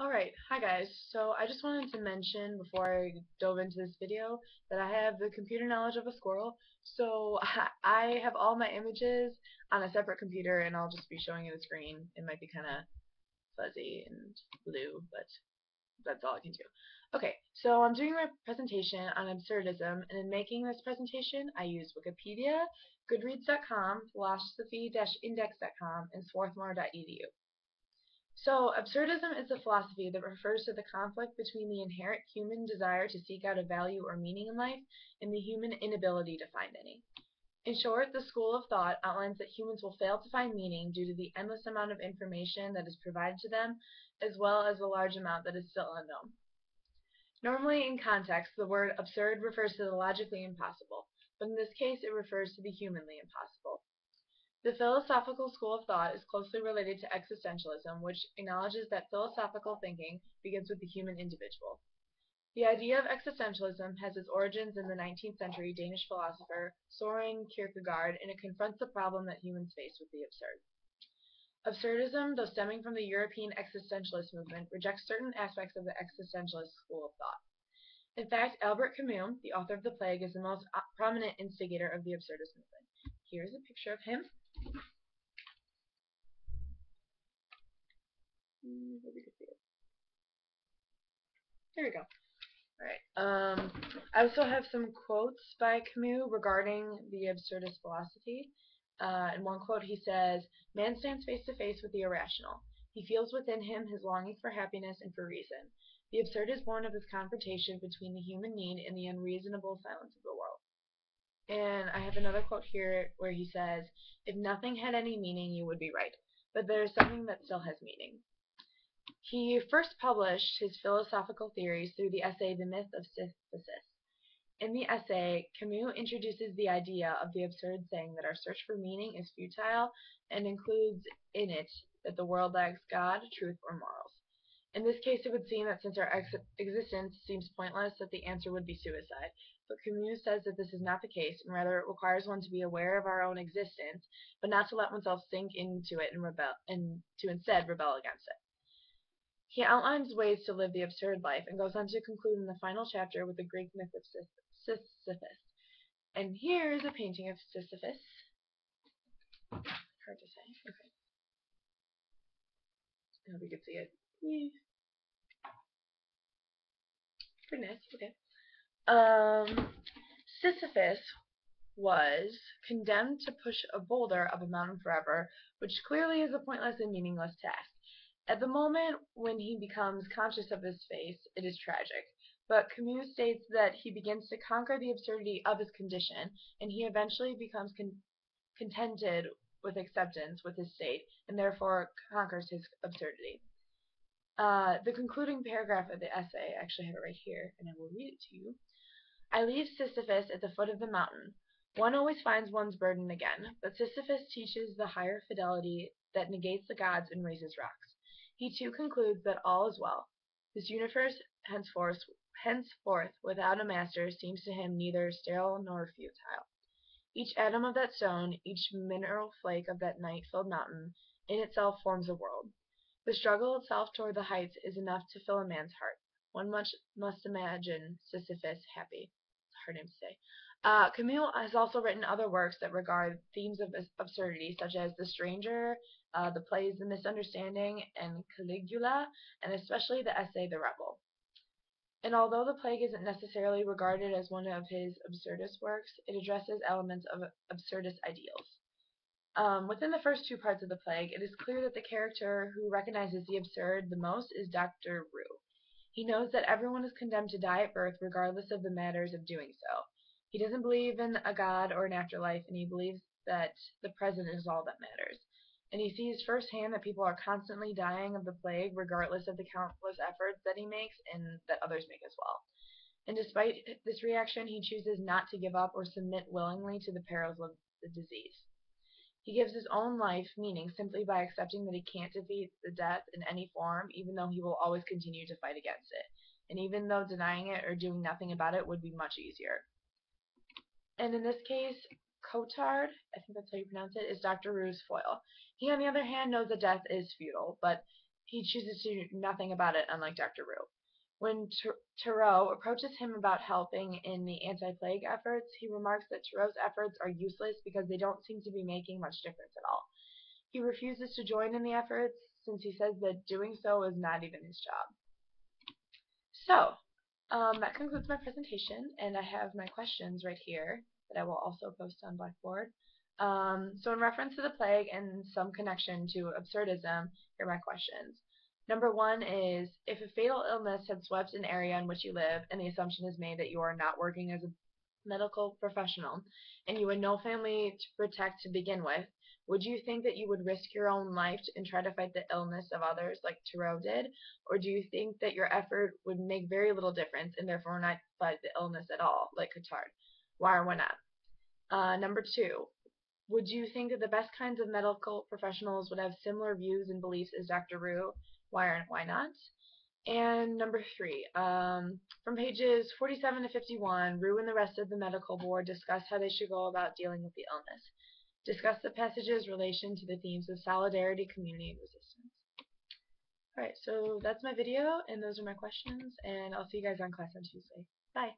Alright, hi guys. So I just wanted to mention before I dove into this video that I have the computer knowledge of a squirrel. So I have all my images on a separate computer and I'll just be showing you the screen. It might be kind of fuzzy and blue, but that's all I can do. Okay, so I'm doing my presentation on absurdism, and in making this presentation I use Wikipedia, Goodreads.com, philosophy-index.com, and swarthmore.edu. So, absurdism is a philosophy that refers to the conflict between the inherent human desire to seek out a value or meaning in life and the human inability to find any. In short, the school of thought outlines that humans will fail to find meaning due to the endless amount of information that is provided to them, as well as the large amount that is still unknown. Normally, in context, the word absurd refers to the logically impossible, but in this case it refers to the humanly impossible. The philosophical school of thought is closely related to existentialism, which acknowledges that philosophical thinking begins with the human individual. The idea of existentialism has its origins in the 19th century Danish philosopher Søren Kierkegaard, and it confronts the problem that humans face with the absurd. Absurdism, though stemming from the European existentialist movement, rejects certain aspects of the existentialist school of thought. In fact, Albert Camus, the author of The Plague, is the most prominent instigator of the absurdist movement. Here's a picture of him. Hope you can see it. There we go. Alright. I also have some quotes by Camus regarding the absurdist philosophy. In one quote he says, "Man stands face to face with the irrational. He feels within him his longing for happiness and for reason. The absurd is born of this confrontation between the human need and the unreasonable silence of the world." And I have another quote here where he says, "If nothing had any meaning, you would be right. But there is something that still has meaning." He first published his philosophical theories through the essay The Myth of Sisyphus. In the essay, Camus introduces the idea of the absurd, saying that our search for meaning is futile and includes in it that the world lacks God, truth, or morals. In this case, it would seem that since our existence seems pointless, that the answer would be suicide. But Camus says that this is not the case, and rather it requires one to be aware of our own existence, but not to let oneself sink into it and to instead rebel against it. He outlines ways to live the absurd life and goes on to conclude in the final chapter with the Greek myth of Sisyphus. And here is a painting of Sisyphus. Hard to say. Okay. I hope you can see it. Yeah. Pretty nice. Okay. Sisyphus was condemned to push a boulder up a mountain forever, which clearly is a pointless and meaningless task. At the moment when he becomes conscious of his fate, it is tragic. But Camus states that he begins to conquer the absurdity of his condition, and he eventually becomes contented with acceptance with his state, and therefore conquers his absurdity. The concluding paragraph of the essay, I actually have it right here, and I will read it to you. "I leave Sisyphus at the foot of the mountain. One always finds one's burden again, but Sisyphus teaches the higher fidelity that negates the gods and raises rocks. He too concludes that all is well. This universe henceforth without a master seems to him neither sterile nor futile. Each atom of that stone, each mineral flake of that night-filled mountain, in itself forms a world. The struggle itself toward the heights is enough to fill a man's heart. One must imagine Sisyphus happy." It's a hard name to say. Camus has also written other works that regard themes of absurdity, such as The Stranger, the plays The Misunderstanding, and Caligula, and especially the essay The Rebel. And although The Plague isn't necessarily regarded as one of his absurdist works, it addresses elements of absurdist ideals. Within the first two parts of The Plague, it is clear that the character who recognizes the absurd the most is Dr. Roux. He knows that everyone is condemned to die at birth regardless of the matters of doing so. He doesn't believe in a god or an afterlife, and he believes that the present is all that matters. And he sees firsthand that people are constantly dying of the plague regardless of the countless efforts that he makes and that others make as well. And despite this reaction, he chooses not to give up or submit willingly to the perils of the disease. He gives his own life meaning simply by accepting that he can't defeat the death in any form, even though he will always continue to fight against it, and even though denying it or doing nothing about it would be much easier. And in this case, Cotard, I think that's how you pronounce it, is Dr. Roux's foil. He, on the other hand, knows that death is futile, but he chooses to do nothing about it, unlike Dr. Roux. When Tarot approaches him about helping in the anti-plague efforts, he remarks that Tarot's efforts are useless because they don't seem to be making much difference at all. He refuses to join in the efforts since he says that doing so is not even his job. So, that concludes my presentation, and I have my questions right here that I will also post on Blackboard. So in reference to the plague and some connection to absurdism, here are my questions. Number 1 is, if a fatal illness had swept an area in which you live and the assumption is made that you are not working as a medical professional and you had no family to protect to begin with, would you think that you would risk your own life and try to fight the illness of others like Tarot did? Or do you think that your effort would make very little difference and therefore not fight the illness at all, like Cotard? Why or why not? Number 2, would you think that the best kinds of medical professionals would have similar views and beliefs as Dr. Roux? Why or why not? And number 3, from pages 47 to 51, Roux and the rest of the medical board discuss how they should go about dealing with the illness. Discuss the passage's relation to the themes of solidarity, community, and resistance. Alright, so that's my video, and those are my questions, and I'll see you guys on class on Tuesday. Bye!